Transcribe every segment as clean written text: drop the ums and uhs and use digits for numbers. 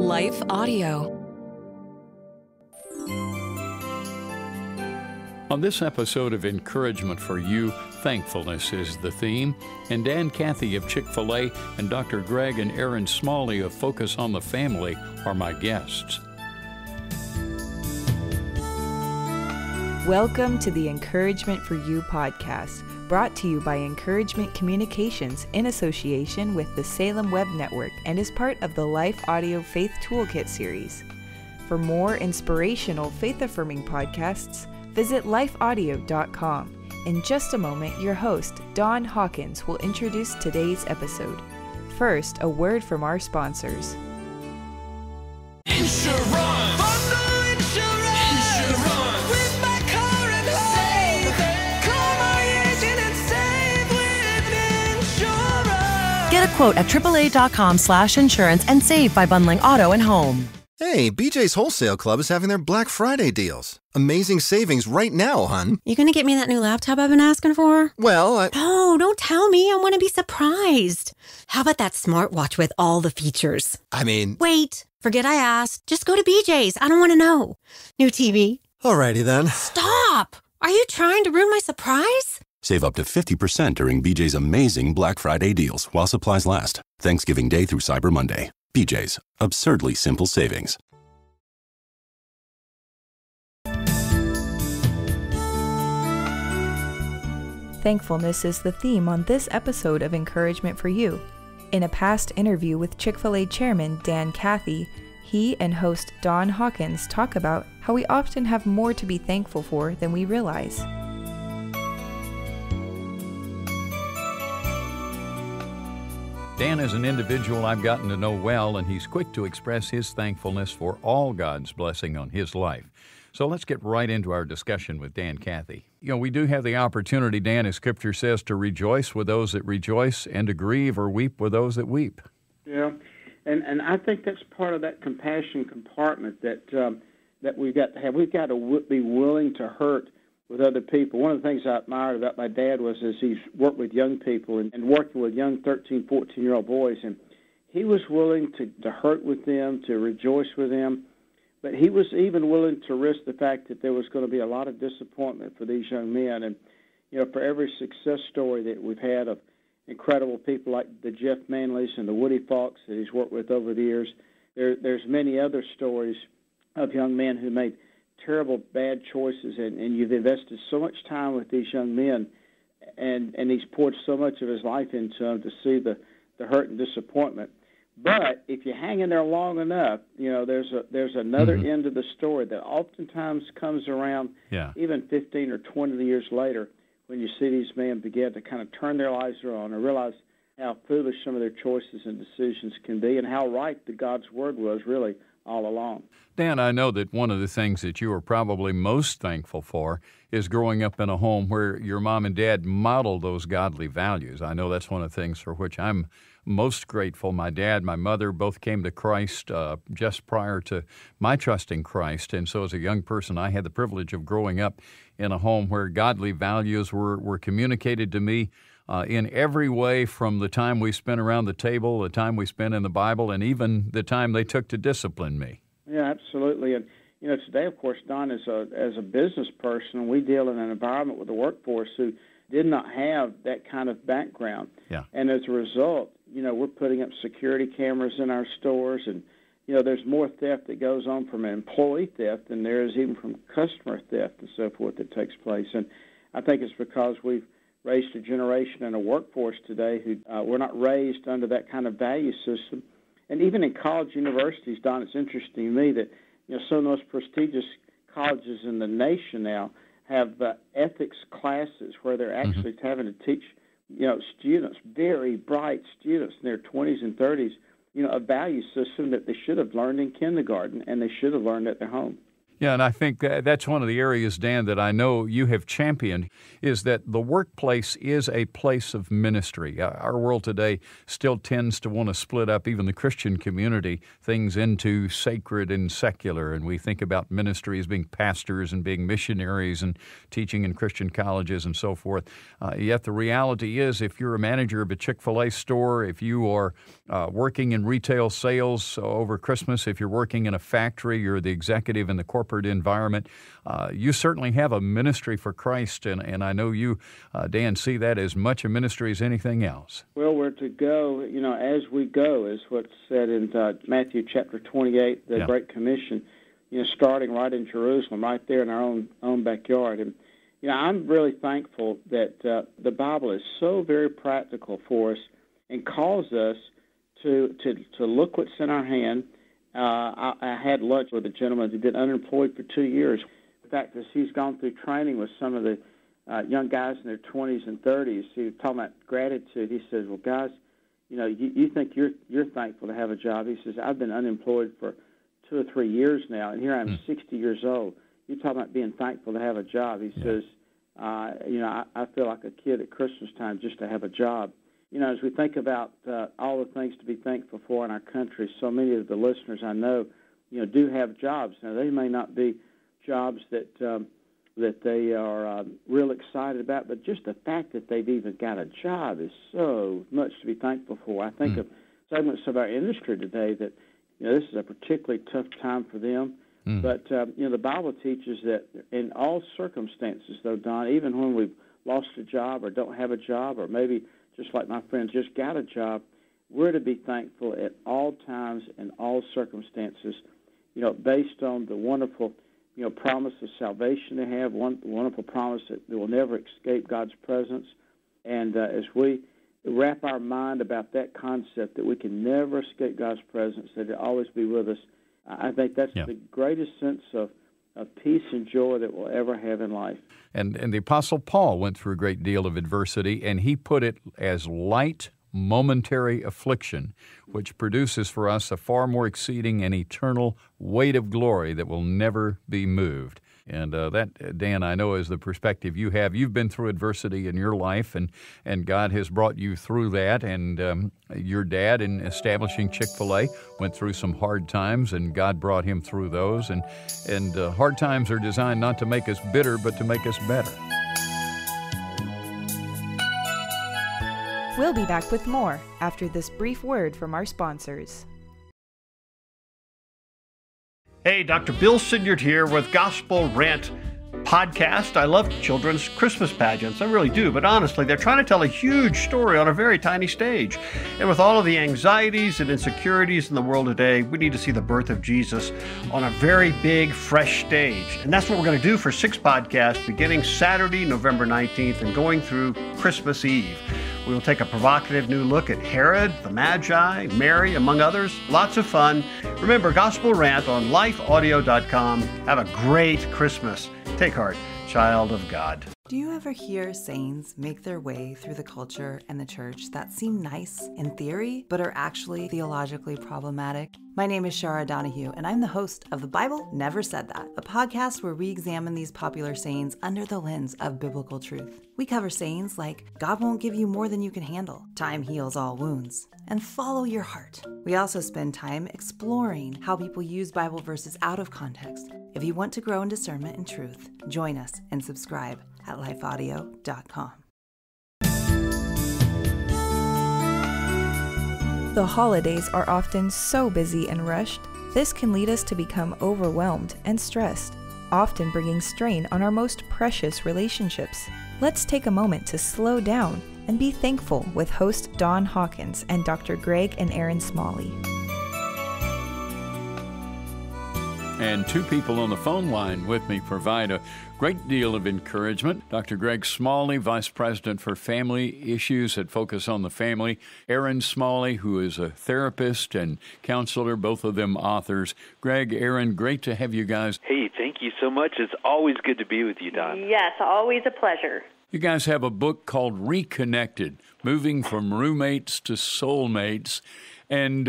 Life Audio. On this episode of Encouragement for You, Thankfulness is the theme, and Dan Cathy of Chick-fil-a and Dr. Greg and Erin Smalley of Focus on the Family are my guests. Welcome to the Encouragement for You podcast, brought to you by Encouragement Communications in association with the Salem Web Network and is part of the Life Audio Faith Toolkit series. For more inspirational, faith-affirming podcasts, visit lifeaudio.com. In just a moment, your host, Don Hawkins, will introduce today's episode. First, a word from our sponsors. Insurance! Bundle insurance! With my car and home! Call my agent and save with insurance! Get a quote at AAA.com/insurance and save by bundling auto and home. Hey, BJ's Wholesale Club is having their Black Friday deals. Amazing savings right now, hon. You gonna get me that new laptop I've been asking for? Well, No, don't tell me. I want to be surprised. How about that smartwatch with all the features? Wait, forget I asked. Just go to BJ's. I don't want to know. New TV. Alrighty then. Stop! Are you trying to ruin my surprise? Save up to 50% during BJ's amazing Black Friday deals while supplies last. Thanksgiving Day through Cyber Monday. BJ's. Absurdly simple savings. Thankfulness is the theme on this episode of Encouragement for You. In a past interview with Chick-fil-a chairman Dan Cathy, he and host Don Hawkins talk about how we often have more to be thankful for than we realize. Dan is an individual I've gotten to know well, and he's quick to express his thankfulness for all God's blessing on his life. So let's get right into our discussion with Dan Cathy. You know, we do have the opportunity, Dan, as Scripture says, to rejoice with those that rejoice and to grieve or weep with those that weep. Yeah, and I think that's part of that compassion compartment that we've got to have. We've got to be willing to hurt with other people. One of the things I admired about my dad was as he's worked with young people and working with young 13, 14-year-old boys, and he was willing to hurt with them, to rejoice with them, but he was even willing to risk the fact that there was going to be a lot of disappointment for these young men. And, you know, for every success story that we've had of incredible people like the Jeff Manleys and the Woody Falks that he's worked with over the years, there's many other stories of young men who made terrible, bad choices, and you've invested so much time with these young men, and he's poured so much of his life into them to see the hurt and disappointment. But if you hang in there long enough, you know, there's another end of the story that oftentimes comes around even 15 or 20 years later when you see these men begin to kind of turn their lives around and realize how foolish some of their choices and decisions can be and how right the God's Word was really all along. Dan, I know that one of the things that you are probably most thankful for is growing up in a home where your mom and dad modeled those godly values. I know that's one of the things for which I'm most grateful. My dad, my mother both came to Christ just prior to my trusting Christ, and so as a young person, I had the privilege of growing up in a home where godly values were communicated to me in every way, from the time we spent around the table, the time we spent in the Bible, and even the time they took to discipline me. Yeah, absolutely. And, you know, today, of course, Don, as a business person, we deal in an environment with a workforce who did not have that kind of background. Yeah. And as a result, you know, we're putting up security cameras in our stores, and, you know, there's more theft that goes on from employee theft than there is even from customer theft and so forth that takes place. And I think it's because we've raised a generation and a workforce today who were not raised under that kind of value system. And even in college universities, Don, it's interesting to me that, you know, some of the most prestigious colleges in the nation now have ethics classes where they're actually having to teach, you know, students, very bright students in their 20s and 30s, you know, a value system that they should have learned in kindergarten and they should have learned at their home. Yeah, and I think that's one of the areas, Dan, that I know you have championed, is that the workplace is a place of ministry. Our world today still tends to want to split up even the Christian community, things into sacred and secular, and we think about ministry as being pastors and being missionaries and teaching in Christian colleges and so forth. Yet the reality is, if you're a manager of a Chick-fil-A store, if you are working in retail sales over Christmas, if you're working in a factory, you're the executive in the corporate environment, you certainly have a ministry for Christ, and I know you, Dan, see that as much a ministry as anything else. Well, we're to go, as we go, is what's said in Matthew chapter 28, the Great Commission, starting right in Jerusalem, right there in our own backyard. And, I'm really thankful that the Bible is so very practical for us and calls us to look what's in our hand. I had lunch with a gentleman who'd been unemployed for 2 years. In fact, as he's gone through training with some of the young guys in their 20s and 30s, he was talking about gratitude. He says, well, guys, you think you're thankful to have a job. He says, I've been unemployed for 2 or 3 years now, and here I am 60 years old. You're talking about being thankful to have a job. He says, I feel like a kid at Christmas time just to have a job. As we think about all the things to be thankful for in our country, so many of the listeners I know, do have jobs. Now, they may not be jobs that they are real excited about, but just the fact that they've even got a job is so much to be thankful for. I think of segments of our industry today that, this is a particularly tough time for them. But, the Bible teaches that in all circumstances, though, Don, even when we've lost a job or don't have a job, or maybe just like my friend just got a job, we're to be thankful at all times and all circumstances, based on the wonderful, promise of salvation they have, one wonderful promise that they will never escape God's presence. And as we wrap our mind about that concept that we can never escape God's presence, that He'll always be with us, I think that's the greatest sense of peace and joy that we'll ever have in life. And the Apostle Paul went through a great deal of adversity, and he put it as light, momentary affliction, which produces for us a far more exceeding and eternal weight of glory that will never be moved. And that, Dan, I know is the perspective you have. You've been through adversity in your life, and God has brought you through that. And your dad, in establishing Chick-fil-A, went through some hard times, and God brought him through those. And hard times are designed not to make us bitter, but to make us better. We'll be back with more after this brief word from our sponsors. Hey, Dr. Bill Sinyard here with Gospel Rant Podcast. I love children's Christmas pageants. I really do. But honestly, they're trying to tell a huge story on a very tiny stage. And with all of the anxieties and insecurities in the world today, we need to see the birth of Jesus on a very big, fresh stage. And that's what we're going to do for 6 podcasts beginning Saturday, November 19th, and going through Christmas Eve. We will take a provocative new look at Herod, the Magi, Mary, among others. Lots of fun. Remember, Gospel Rant on lifeaudio.com. Have a great Christmas. Take heart, child of God. Do you ever hear sayings make their way through the culture and the church that seem nice in theory, but are actually theologically problematic? My name is Shara Donahue, and I'm the host of The Bible Never Said That, a podcast where we examine these popular sayings under the lens of biblical truth. We cover sayings like, God won't give you more than you can handle, time heals all wounds, and follow your heart. We also spend time exploring how people use Bible verses out of context. If you want to grow in discernment and truth, join us and subscribe at lifeaudio.com. The holidays are often so busy and rushed. This can lead us to become overwhelmed and stressed, often bringing strain on our most precious relationships. Let's take a moment to slow down and be thankful with host Don Hawkins and Dr. Greg and Erin Smalley. And 2 people on the phone line with me provide a great deal of encouragement. Dr. Greg Smalley, Vice President for Family Issues at Focus on the Family. Erin Smalley, who is a therapist and counselor, both of them authors. Greg, Erin, great to have you guys. Hey, thank you so much. It's always good to be with you, Don. Yes, always a pleasure. You guys have a book called Reconnected, Moving from Roommates to Soulmates. And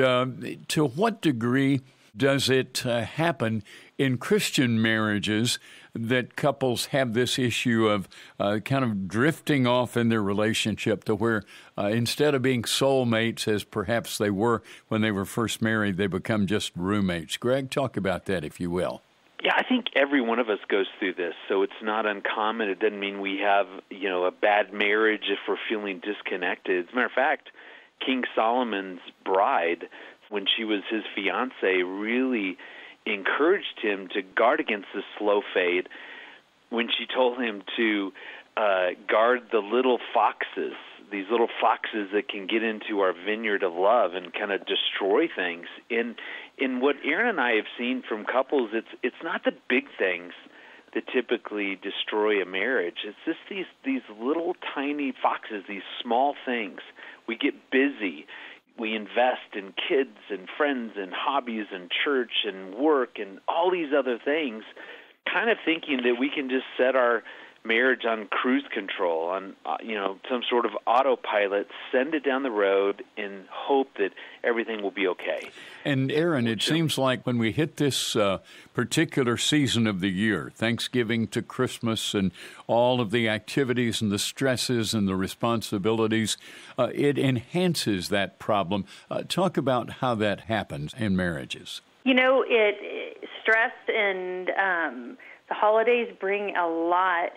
to what degree does it happen in Christian marriages that couples have this issue of kind of drifting off in their relationship to where instead of being soulmates, as perhaps they were when they were first married, they become just roommates? Greg, talk about that, if you will. Yeah, I think every one of us goes through this, so it's not uncommon. It doesn't mean we have, a bad marriage if we're feeling disconnected. As a matter of fact, King Solomon's bride, when she was his fiancée, really encouraged him to guard against the slow fade when she told him to guard the little foxes, these little foxes that can get into our vineyard of love and kind of destroy things. In what Erin and I have seen from couples, it's not the big things that typically destroy a marriage. It's just these little tiny foxes, these small things. We get busy. We invest in kids and friends and hobbies and church and work and all these other things, kind of thinking that we can just set our marriage on cruise control, on some sort of autopilot, send it down the road and hope that everything will be okay. And Erin, it seems like when we hit this particular season of the year, Thanksgiving to Christmas and all of the activities and the stresses and the responsibilities, it enhances that problem. Talk about how that happens in marriages. Stress and the holidays bring a lot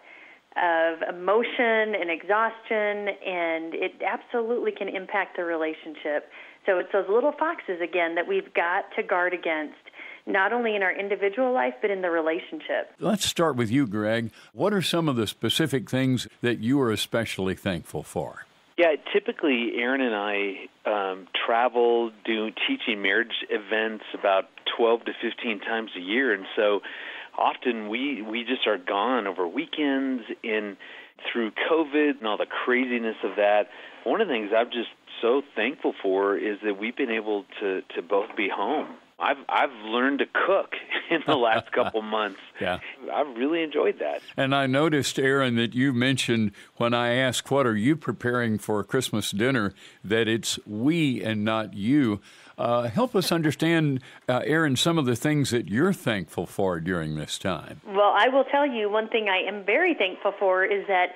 of emotion and exhaustion, and it absolutely can impact the relationship. So it's those little foxes, again, that we've got to guard against, not only in our individual life, but in the relationship. Let's start with you, Greg. What are some of the specific things that you are especially thankful for? Yeah, typically Erin and I travel, teaching marriage events about 12 to 15 times a year, and so often we just are gone over weekends and through COVID and all the craziness of that. One of the things I'm just so thankful for is that we've been able to both be home. I've learned to cook in the last couple months. Yeah. I've really enjoyed that. And I noticed, Erin, that you mentioned when I asked, what are you preparing for Christmas dinner, that it's we and not you. Help us understand, Erin, some of the things that you're thankful for during this time. Well, I will tell you one thing I am very thankful for is that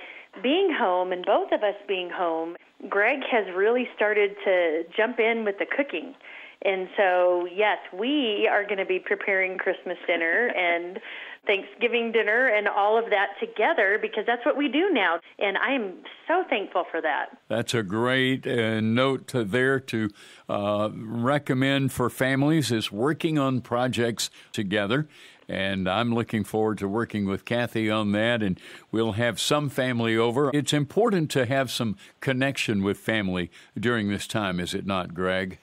being home, and both of us being home, Greg has really started to jump in with the cooking. And so, yes, we are going to be preparing Christmas dinner and Thanksgiving dinner and all of that together because that's what we do now. And I'm so thankful for that. That's a great note there to recommend for families is working on projects together. And I'm looking forward to working with Cathy on that, and we'll have some family over. It's important to have some connection with family during this time, is it not, Greg?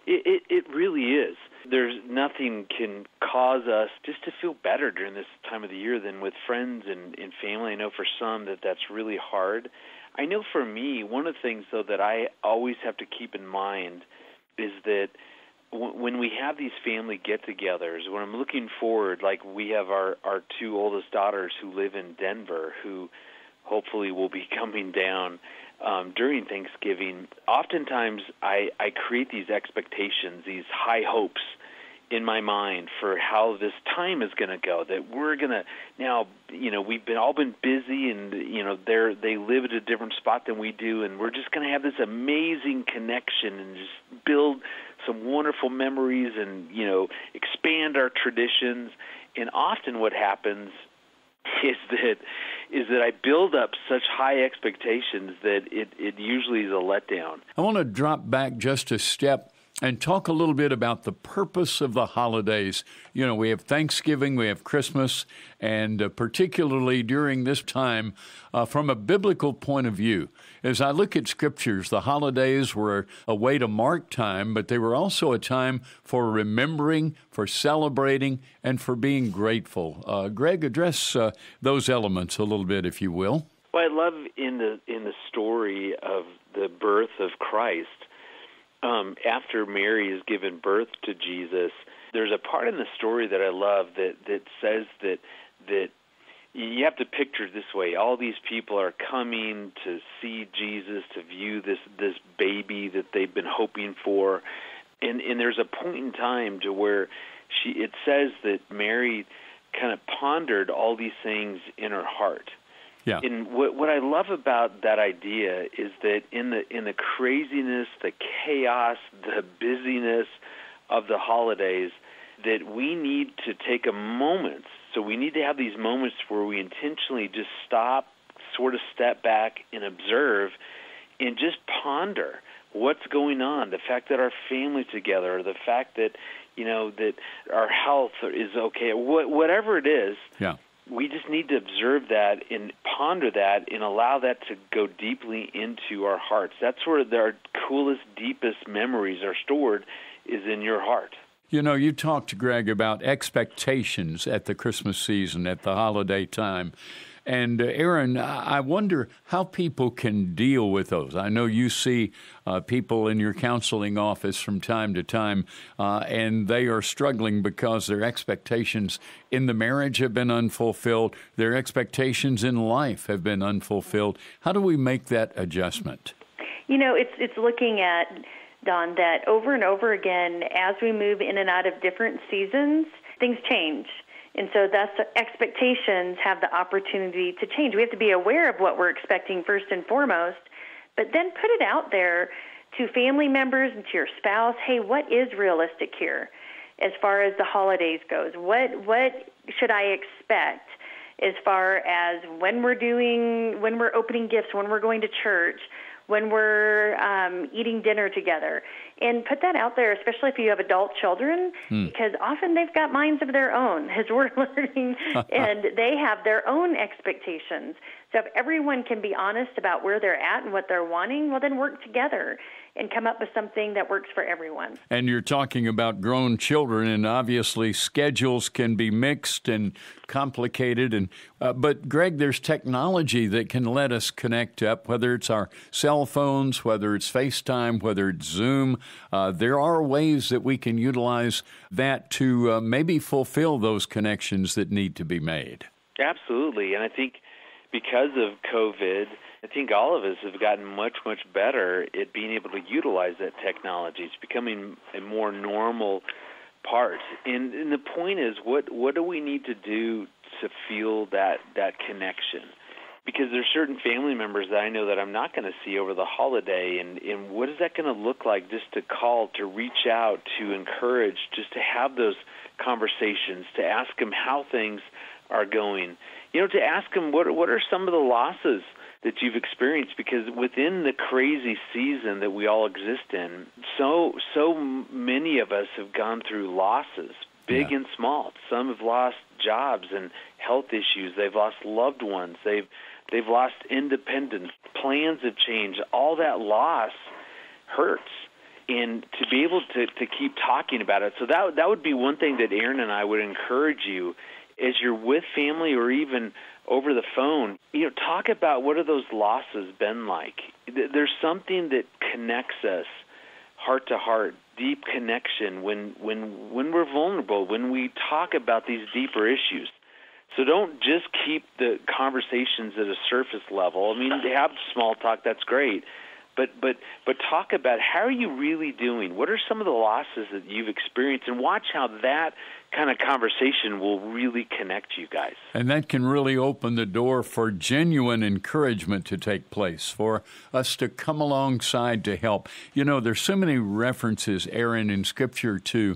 It really is. There's nothing can cause us just to feel better during this time of the year than with friends and family. I know for some that's really hard. I know for me, one of the things, though, that I always have to keep in mind is that when we have these family get-togethers, when I'm looking forward, like we have our two oldest daughters who live in Denver who hopefully will be coming down during Thanksgiving, oftentimes I create these expectations, these high hopes in my mind for how this time is going to go, that we're going to now, we've all been busy and, they live at a different spot than we do, and we're just going to have this amazing connection and just build some wonderful memories and, expand our traditions. And often what happens is that I build up such high expectations that it usually is a letdown. I want to drop back just a step and talk a little bit about the purpose of the holidays. We have Thanksgiving, we have Christmas, and particularly during this time, from a biblical point of view. As I look at scriptures, the holidays were a way to mark time, but they were also a time for remembering, for celebrating, and for being grateful. Greg, address those elements a little bit, if you will. Well, I love in the story of the birth of Christ, after Mary has given birth to Jesus, there's a part in the story that I love that says that you have to picture it this way. All these people are coming to see Jesus, to view this baby that they've been hoping for, And there's a point in time to where it says that Mary kind of pondered all these things in her heart. Yeah. And what I love about that idea is that in the craziness, the chaos, the busyness of the holidays, that we need to take a moment. So we need to have these moments where we intentionally just stop, sort of step back and observe and just ponder what's going on, the fact that our family's together, the fact that, that our health is okay, whatever it is. Yeah. We just need to observe that and ponder that and allow that to go deeply into our hearts. That's where our coolest, deepest memories are stored, is in your heart. You talked, Greg, about expectations at the Christmas season, at the holiday time. And, Erin, I wonder how people can deal with those. I know you see people in your counseling office from time to time, and they are struggling because their expectations in the marriage have been unfulfilled. Their expectations in life have been unfulfilled. How do we make that adjustment? It's looking at, Don, that over and over again, as we move in and out of different seasons, things change. And so that's expectations have the opportunity to change. We have to be aware of what we're expecting first and foremost, but then put it out there to family members and to your spouse. Hey, what is realistic here as far as the holidays goes? What should I expect as far as when we're opening gifts, when we're going to church, when we're eating dinner together? And put that out there, especially if you have adult children, because often they've got minds of their own, as we're learning, and they have their own expectations. So if everyone can be honest about where they're at and what they're wanting, well, then work together and come up with something that works for everyone. And you're talking about grown children, and obviously schedules can be mixed and complicated. And but, Greg, there's technology that can let us connect up, whether it's our cell phones, whether it's FaceTime, whether it's Zoom. There are ways that we can utilize that to maybe fulfill those connections that need to be made. Absolutely. And I think because of COVID, I think all of us have gotten much, much better at being able to utilize that technology. It's becoming a more normal part. And the point is, what do we need to do to feel that connection? Because there's certain family members that I know that I'm not going to see over the holiday, and what is that going to look like just to call, to reach out, to encourage, just to have those conversations, to ask them how things are going, to ask them what are some of the losses that you've experienced, because within the crazy season that we all exist in, so many of us have gone through losses, big and small. Some have lost jobs and health issues. They've lost loved ones. They've lost independence. Plans have changed. All that loss hurts. And to be able to keep talking about it. So that would be one thing that Erin and I would encourage you as you're with family or even over the phone, talk about what have those losses been like. There's something that connects us heart to heart, deep connection when we're vulnerable, when we talk about these deeper issues. So don't just keep the conversations at a surface level. I mean, to have small talk, that's great. But talk about how are you really doing? What are some of the losses that you've experienced? And watch how that kind of conversation will really connect you guys. And that can really open the door for genuine encouragement to take place, for us to come alongside to help. There's so many references, Erin, in Scripture to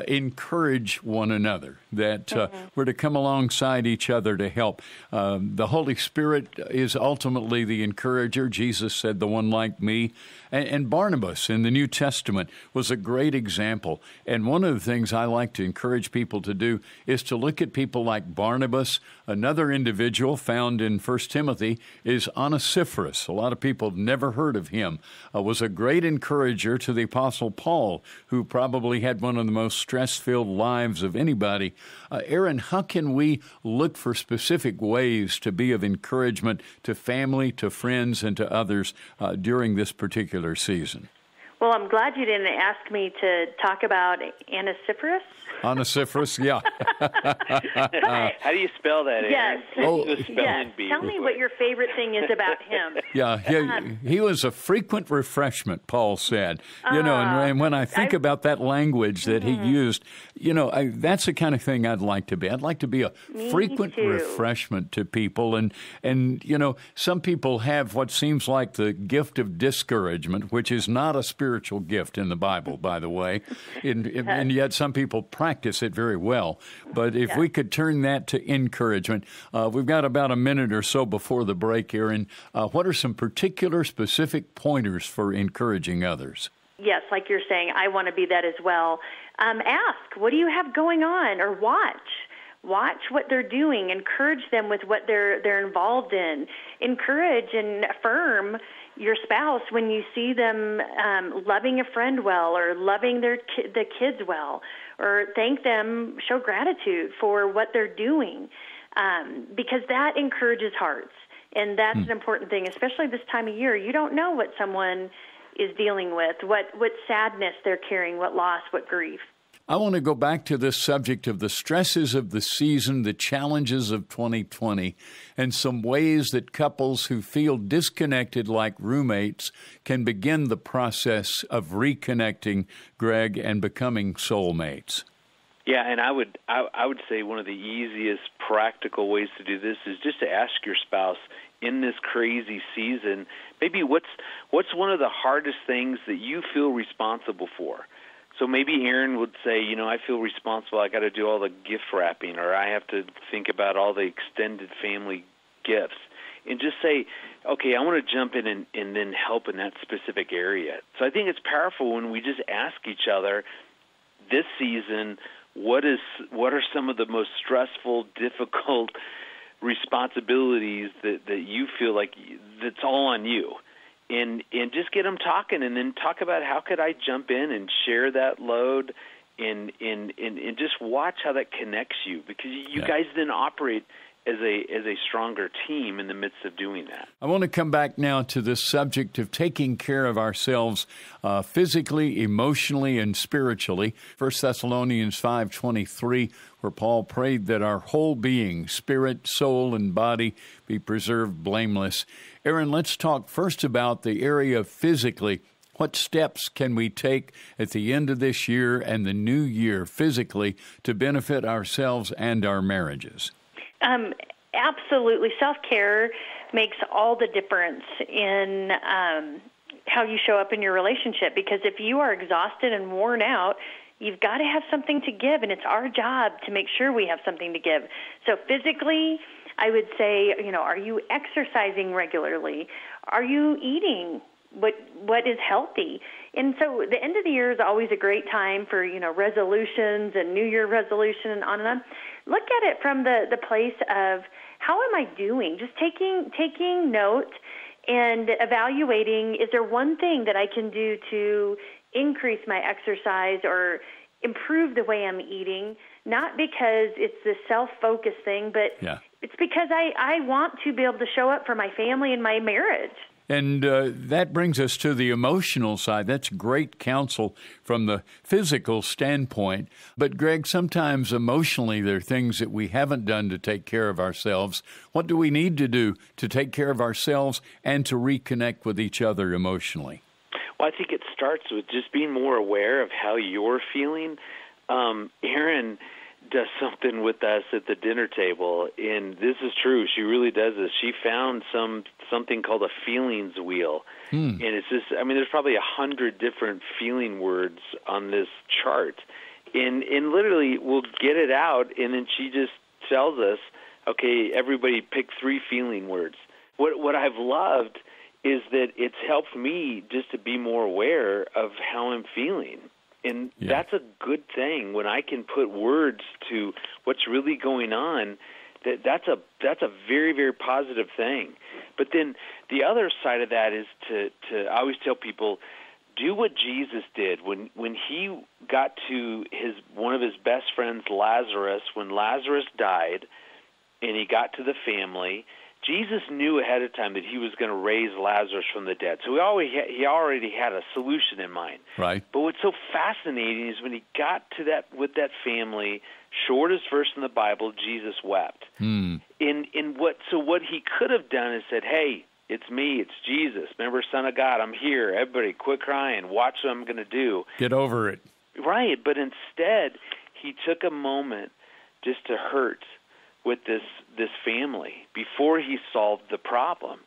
encourage one another, that we're to come alongside each other to help. The Holy Spirit is ultimately the encourager. Jesus said, the one like me. And Barnabas in the New Testament was a great example. And one of the things I like to encourage people to do is to look at people like Barnabas. Another individual found in 1 Timothy is Onesiphorus. A lot of people have never heard of him. Was a great encourager to the Apostle Paul, who probably had one of the most stress-filled lives of anybody. Erin, how can we look for specific ways to be of encouragement to family, to friends, and to others during this particular season? Well, I'm glad you didn't ask me to talk about Onesiphorus. Onesiphorus, yeah. How do you spell that, Erin? Yes. Yes. Tell me what your favorite thing is about him. Yeah, he was a frequent refreshment, Paul said. And when I think about that language that he used, that's the kind of thing I'd like to be. I'd like to be a frequent refreshment to people. And some people have what seems like the gift of discouragement, which is not a spiritual gift in the Bible, by the way. And yet some people practice it very well. But if we could turn that to encouragement, we've got about a minute or so before the break, Erin. What are some particular specific pointers for encouraging others? Yes, like you're saying, I want to be that as well. Ask, what do you have going on? Or watch what they're doing. Encourage them with what they're involved in. Encourage and affirm your spouse when you see them loving a friend well, or loving the kids well, or thank them, show gratitude for what they're doing, because that encourages hearts. And that's an important thing, especially this time of year. You don't know what someone is dealing with, what sadness they're carrying, what loss, what grief. I want to go back to this subject of the stresses of the season, the challenges of 2020, and some ways that couples who feel disconnected like roommates can begin the process of reconnecting, Greg, and becoming soulmates. Yeah, and I would say one of the easiest practical ways to do this is just to ask your spouse in this crazy season, maybe what's one of the hardest things that you feel responsible for? So maybe Erin would say, I feel responsible. I got to do all the gift wrapping, or I have to think about all the extended family gifts. And just say, okay, I want to jump in and then help in that specific area. So I think it's powerful when we just ask each other this season, what are some of the most stressful, difficult responsibilities that you feel like that's all on you? And just get them talking, and then talk about how could I jump in and share that load, and just watch how that connects you, because you guys then operate as a stronger team in the midst of doing that. I want to come back now to this subject of taking care of ourselves physically, emotionally, and spiritually. 1 Thessalonians 5:23, where Paul prayed that our whole being, spirit, soul, and body be preserved blameless. Erin, let's talk first about the area of physically. What steps can we take at the end of this year and the new year physically to benefit ourselves and our marriages? Absolutely. Self-care makes all the difference in how you show up in your relationship, because if you are exhausted and worn out, you've got to have something to give, and it's our job to make sure we have something to give. So physically, I would say, are you exercising regularly? Are you eating what is healthy? And so the end of the year is always a great time for, resolutions and New Year resolution and on and on. Look at it from the place of, how am I doing? Just taking note and evaluating, is there one thing that I can do to increase my exercise or improve the way I'm eating? Not because it's this self-focused thing, but it's because I want to be able to show up for my family and my marriage. And that brings us to the emotional side. That's great counsel from the physical standpoint. But, Greg, sometimes emotionally there are things that we haven't done to take care of ourselves. What do we need to do to take care of ourselves and to reconnect with each other emotionally? Well, I think it starts with just being more aware of how you're feeling. Erin does something with us at the dinner table, and this is true. She really does this. She found something called a feelings wheel, and it's just, there's probably 100 different feeling words on this chart, and literally we'll get it out, and then she just tells us, okay, everybody pick 3 feeling words. What I've loved is that it's helped me just to be more aware of how I'm feeling. And that's a good thing when I can put words to what's really going on. That's a very, very positive thing. But then the other side of that is to I always tell people, do what Jesus did when he got to one of his best friends, Lazarus. When Lazarus died, and he got to the family, Jesus knew ahead of time that he was going to raise Lazarus from the dead. So he already had a solution in mind. Right. But what's so fascinating is when he got to that with that family, shortest verse in the Bible, Jesus wept. What he could have done is said, hey, it's me, it's Jesus. Remember, Son of God, I'm here. Everybody, quit crying. Watch what I'm going to do. Get over it. Right, but instead, he took a moment just to hurt with this family before he solved the problem.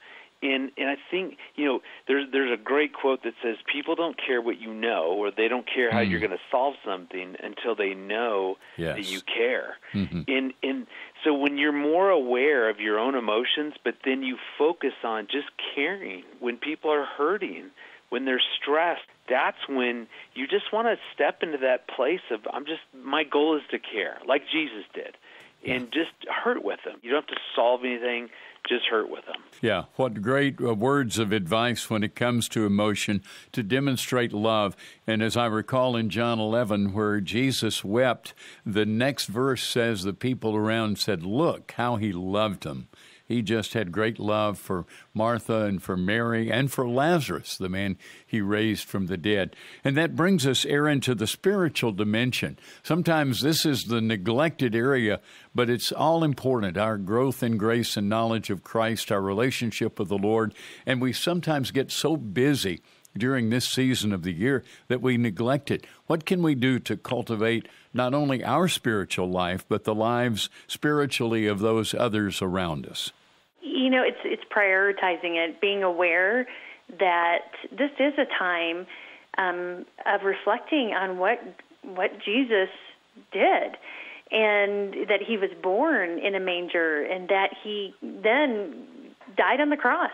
And I think, there's a great quote that says, people don't care what you know, or they don't care how you're going to solve something until they know that you care. Mm-hmm. And so when you're more aware of your own emotions, but then you focus on just caring when people are hurting, when they're stressed, that's when you just want to step into that place of, my goal is to care, like Jesus did, and just hurt with them. You don't have to solve anything. Just hurt with them. Yeah, what great words of advice when it comes to emotion, to demonstrate love. And as I recall in John 11, where Jesus wept, the next verse says the people around said, look how he loved them. He just had great love for Martha and for Mary and for Lazarus, the man he raised from the dead. And that brings us, Erin, to the spiritual dimension. Sometimes this is the neglected area, but it's all important, our growth in grace and knowledge of Christ, our relationship with the Lord. And we sometimes get so busy during this season of the year that we neglect it. What can we do to cultivate not only our spiritual life, but the lives spiritually of those others around us? It's prioritizing it, being aware that this is a time of reflecting on what Jesus did, and that he was born in a manger, and that he then died on the cross.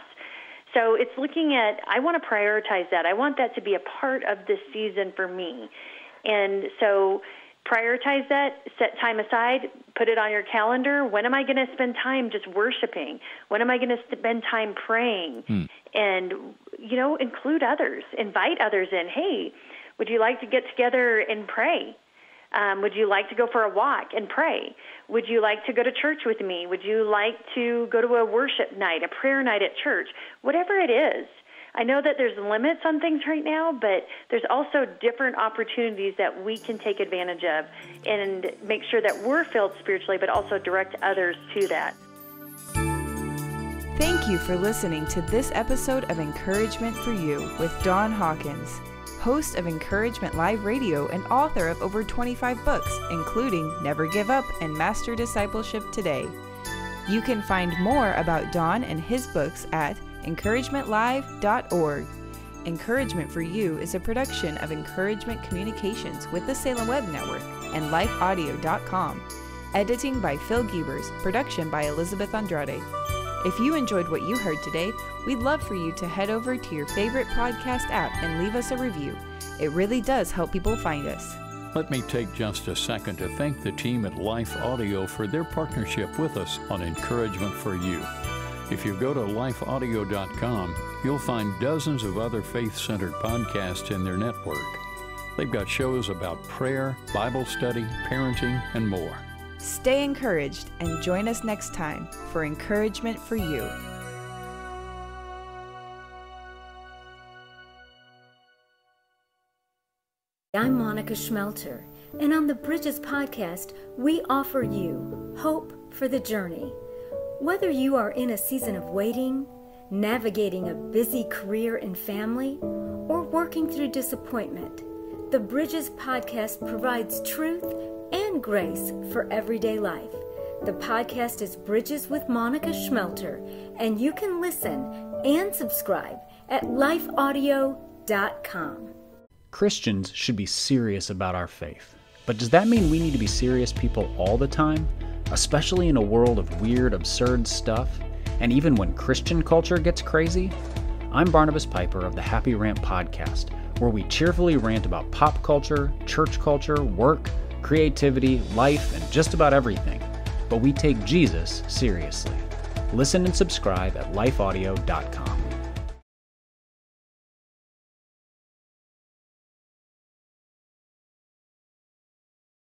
So it's looking at, I want to prioritize that. I want that to be a part of this season for me. And so prioritize that, set time aside, put it on your calendar. When am I going to spend time just worshiping? When am I going to spend time praying? And, include others, invite others in. Hey, would you like to get together and pray? Would you like to go for a walk and pray? Would you like to go to church with me? Would you like to go to a worship night, a prayer night at church? Whatever it is. I know that there's limits on things right now, but there's also different opportunities that we can take advantage of and make sure that we're filled spiritually, but also direct others to that. Thank you for listening to this episode of Encouragement for You with Don Hawkins, host of Encouragement Live Radio and author of over 25 books, including Never Give Up and Master Discipleship Today. You can find more about Don and his books at encouragementlive.org. Encouragement for You is a production of Encouragement Communications with the Salem Web Network and lifeaudio.com. Editing by Phil Giebers, production by Elizabeth Andrade. If you enjoyed what you heard today, we'd love for you to head over to your favorite podcast app and leave us a review. It really does help people find us. Let me take just a second to thank the team at Life Audio for their partnership with us on Encouragement for You. If you go to lifeaudio.com, you'll find dozens of other faith-centered podcasts in their network. They've got shows about prayer, Bible study, parenting, and more. Stay encouraged and join us next time for Encouragement for You. I'm Monica Schmelter, and on the Bridges podcast, we offer you hope for the journey. Whether you are in a season of waiting, navigating a busy career and family, or working through disappointment, the Bridges podcast provides truth and grace for everyday life. The podcast is Bridges with Monica Schmelter, and you can listen and subscribe at lifeaudio.com. Christians should be serious about our faith. But does that mean we need to be serious people all the time? Especially in a world of weird, absurd stuff? And even when Christian culture gets crazy? I'm Barnabas Piper of the Happy Rant podcast, where we cheerfully rant about pop culture, church culture, work, creativity, life, and just about everything. But we take Jesus seriously. Listen and subscribe at lifeaudio.com.